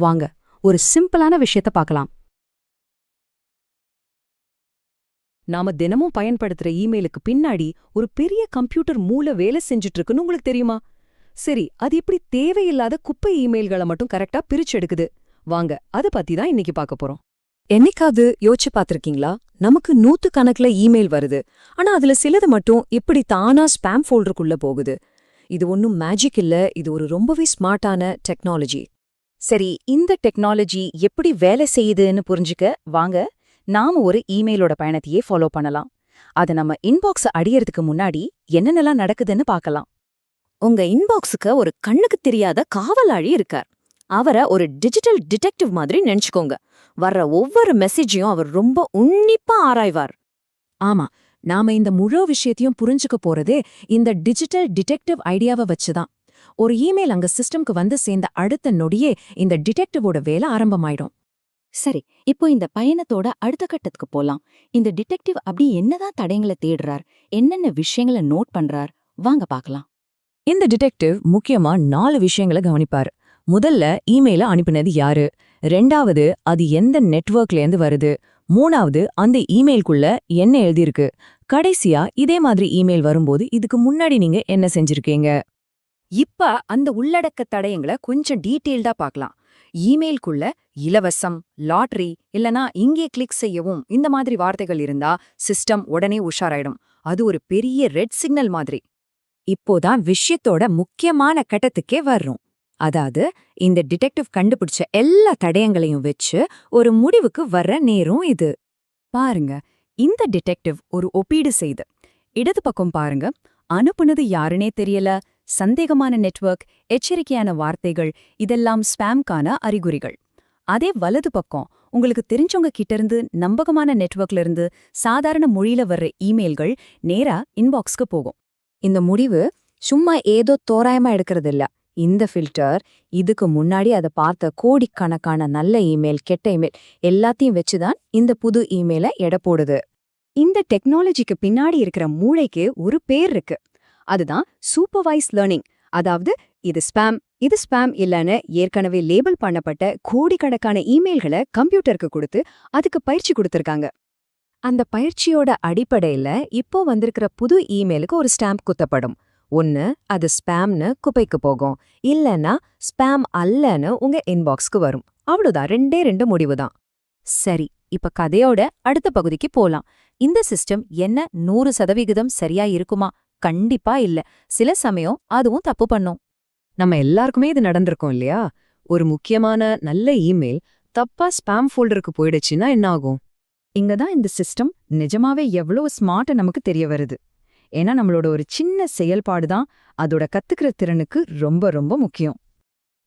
வாங்க ஒரு சிம்பிளான விஷயத்த பார்க்கலாம். நாம தினமும் பயன்படுத்துற இமெயிலுக்கு பின்னாடி ஒரு பெரிய கம்ப்யூட்டர் மூளை வேலை செஞ்சுட்டு இருக்குன்னு உங்களுக்கு தெரியுமா? சரி, அது எப்படி தேவையில்லாத குப்பை இமெயில்களை மட்டும் கரெக்டா பிரிச்செடுக்குது? வாங்க அத பத்தி தான் இன்னைக்கு பார்க்க போறோம். என்னைக்காவது யோசிச்சு பார்த்திருக்கீங்களா? நமக்கு நூத்துக்கணக்குல இமெயில் வருது, ஆனா அதுல சிலது மட்டும் எப்படி தானா ஸ்பாம் ஃபோல்டருக்குள்ள போகுது? இது ஒன்னும் மேஜிக் இல்ல, இது ஒரு ரொம்பவே ஸ்மார்ட்டான டெக்னாலஜி. சரி, இந்த டெக்னாலஜி எப்படி வேலை செய்யுதுன்னு புரிஞ்சுக்க வாங்க நாம ஒரு இமெயிலோட பயணத்தையே ஃபாலோ பண்ணலாம். அது நம்ம இன்பாக்ஸ் அடியறதுக்கு முன்னாடி என்னென்னலாம் நடக்குதுன்னு பார்க்கலாம். உங்க இன்பாக்ஸுக்கு ஒரு கண்ணுக்கு தெரியாத காவலாளி இருக்கார். அவரை ஒரு டிஜிட்டல் டிடெக்டிவ் மாதிரி நினைச்சுக்கோங்க. வர்ற ஒவ்வொரு மெசேஜையும் அவர் ரொம்ப உன்னிப்பா ஆராய்வார். ஆமா, நாம இந்த முழு விஷயத்தையும் புரிஞ்சுக்க போறதே இந்த டிஜிட்டல் டிடெக்டிவ் ஐடியாவை வச்சுதான். ஒரு இமெயில் அங்க சிஸ்டம்க்கு வந்து சேர்ந்த அடுத்த நொடியே இந்த டிடெக்டிவோட வேலை ஆரம்பமாயிடும். சரி, இப்போ இந்த பயணத்தோட அடுத்த கட்டத்துக்கு போலாம். இந்த டிடெக்டிவ் அப்படி என்னதான் தடயங்களை தேடுறார், என்னென்ன விஷயங்களை நோட் பண்றார், வாங்க பார்க்கலாம். இந்த டிடெக்டிவ் முக்கியமா 4 விஷயங்களை கவனிப்பாரு. முதல்ல இமெயில அனுப்பினது யாரு, ரெண்டாவது அது எந்த நெட்வொர்க்லேருந்து வருது, மூணாவது அந்த இமெயிலுக்குள்ள என்ன எழுதியிருக்கு, கடைசியா இதே மாதிரி இமெயில் வரும்போது இதுக்கு முன்னாடி நீங்க என்ன செஞ்சிருக்கீங்க. இப்ப அந்த உள்ளடக்க தடயங்களை கொஞ்சம் டீட்டெயில்டா பார்க்கலாம். இமெயிலுக்குள்ள இலவசம், லாட்டரி இல்லனா இங்கே கிளிக் செய்யவும் இந்த மாதிரி வார்த்தைகள் இருந்தா சிஸ்டம் உடனே உஷாராயிடும். அது ஒரு பெரிய ரெட் சிக்னல் மாதிரி. இப்போதான் விஷயத்தோட முக்கியமான கட்டத்துக்கே வர்றோம். அதாவது இந்த டிடெக்டிவ் கண்டுபிடிச்ச எல்லா தடயங்களையும் வச்சு ஒரு முடிவுக்கு வர்ற நேரம் இது. பாருங்க, இந்த டிடெக்டிவ் ஒரு ஒப்பீடு செய்து இடது பக்கம் பாருங்க. அனுப்புனது யாருனே தெரியல, சந்தேகமான நெட்வொர்க், எச்சரிக்கையான வார்த்தைகள், இதெல்லாம் ஸ்பாம்கான அறிகுறிகள். அதே வலது பக்கம் உங்களுக்கு தெரிஞ்சவங்க கிட்ட இருந்து நம்பகமான நெட்வொர்க்ல இருந்து சாதாரண மொழியில வர்ற இமெயில்கள் நேரா இன்பாக்ஸ்க்கு போகும். இந்த முடிவு சும்மா ஏதோ தோராயமா எடுக்கிறது இல்ல. இந்த ஃபில்டர் இதுக்கு முன்னாடி அதை பார்த்த கோடிக்கணக்கான நல்ல இமெயில், கெட்ட இமெயில் எல்லாத்தையும் வச்சுதான் இந்த புது இமெயிலை எடை போடுது. இந்த டெக்னாலஜிக்கு பின்னாடி இருக்கிற மூளைக்கு ஒரு பேர் இருக்கு. அதுதான் சூப்பர்வைஸ் லேர்னிங். அதாவது இது ஸ்பாம் இல்லன்னு ஏற்கனவே லேபிள் பண்ணப்பட்ட கோடிக்கணக்கான இமெயில்களை கம்ப்யூட்டருக்கு கொடுத்து அதுக்கு பயிற்சி கொடுத்திருக்காங்க. அந்த பயிற்சியோட அடிப்படையில இப்போ வந்திருக்கிற புது இமெயிலுக்கு ஒரு ஸ்டாம்ப் குத்தப்படும். ஒன்னு அது ஸ்பாம்னு குப்பைக்கு போகும், இல்லன்னா ஸ்பாம் அல்லன்னு உங்க இன்பாக்ஸ்க்கு வரும். அவ்வளவுதான், ரெண்டு முடிவுதான். சரி, இப்ப கதையோட அடுத்த பகுதிக்கு போலாம். இந்த சிஸ்டம் என்ன 100% சரியா இருக்குமா? கண்டிப்பா இல்ல. சில சமயம் அதுவும் தப்பு பண்ணும். நம்ம எல்லாருக்குமே இது நடந்திருக்கோம் இல்லையா? ஒரு முக்கியமான நல்ல இமெயில் தப்பா ஸ்பாம் ஃபோல்டருக்கு போயிடுச்சுன்னா என்ன ஆகும்? இங்கதான் இந்த சிஸ்டம் நிஜமாவே எவ்வளவு ஸ்மார்ட் நமக்கு தெரிய வருது. ஏன்னா நம்மளோட ஒரு சின்ன செயல்பாடுதான் அதோட கத்துக்கிற திறனுக்கு ரொம்ப ரொம்ப முக்கியம்.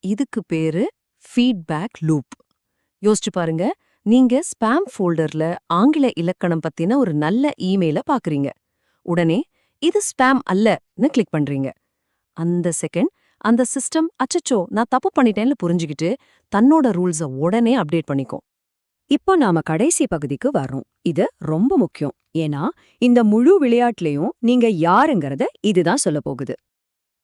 இதுக்கு பேரு ஃபீட்பேக் லூப். யோசிச்சு பாருங்க, நீங்க ஸ்பாம் ஃபோல்டர்ல ஆங்கில இலக்கணம் பத்தின ஒரு நல்ல இமெயில பாக்குறீங்க. உடனே இது ஸ்பாம் அல்லன்னு கிளிக் பண்றீங்க. அந்த செகண்ட் அந்த சிஸ்டம் அச்சச்சோ நான் தப்பு பண்ணிட்டேன்னு புரிஞ்சுக்கிட்டு தன்னோட ரூல்ஸ உடனே அப்டேட் பண்ணிக்கும். இப்போ நாம கடைசி பகுதிக்கு வர்றோம். இது ரொம்ப முக்கியம். ஏன்னா இந்த முழு விளையாட்டுலயும் நீங்க யாருங்கறத இதுதான் சொல்ல போகுது.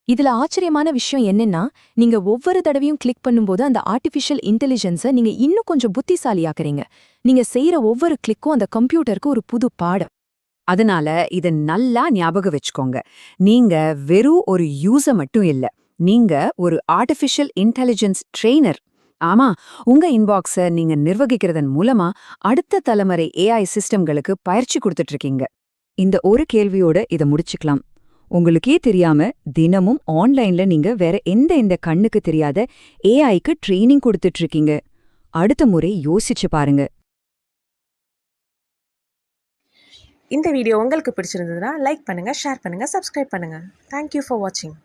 இதுல ஆச்சரியமான விஷயம் என்னன்னா, நீங்க ஒவ்வொரு தடவையும் கிளிக் பண்ணும்போது அந்த ஆர்டிஃபிஷியல் இன்டெலிஜென்ஸை நீங்க இன்னும் கொஞ்சம் புத்திசாலியாக்குறீங்க. நீங்க செய்யற ஒவ்வொரு கிளிக்கும் அந்த கம்ப்யூட்டருக்கு ஒரு புது பாடம். அதனால இத நல்லா ஞாபகம் வச்சுக்கோங்க. நீங்க வெறும் ஒரு யூசர் மட்டும் இல்ல, நீங்க ஒரு ஆர்டிஃபிஷியல் இன்டெலிஜென்ஸ் ட்ரெய்னர். ஆமா, உங்க இன்பாக்ஸ நீங்க நிர்வகிக்கிறதன் மூலமா அடுத்த தலைமுறை ஏஐ சிஸ்டம்களுக்கு பயிற்சி கொடுத்துட்டு இருக்கீங்க. இந்த ஒரு கேள்வியோட இத முடிச்சுக்கலாம். உங்களுக்கே தெரியாம தினமும் ஆன்லைன்ல நீங்க வேற எந்த கண்ணுக்கு தெரியாத ஏஐக்கு ட்ரெய்னிங் கொடுத்துட்டு இருக்கீங்க. அடுத்த முறை யோசிச்சு பாருங்க. இந்த வீடியோ உங்களுக்கு பிடிச்சிருந்ததுன்னா லைக் பண்ணுங்க, ஷேர் பண்ணுங்க, சப்ஸ்கிரைப் பண்ணுங்க. தேங்க்யூ ஃபார் வாட்சிங்.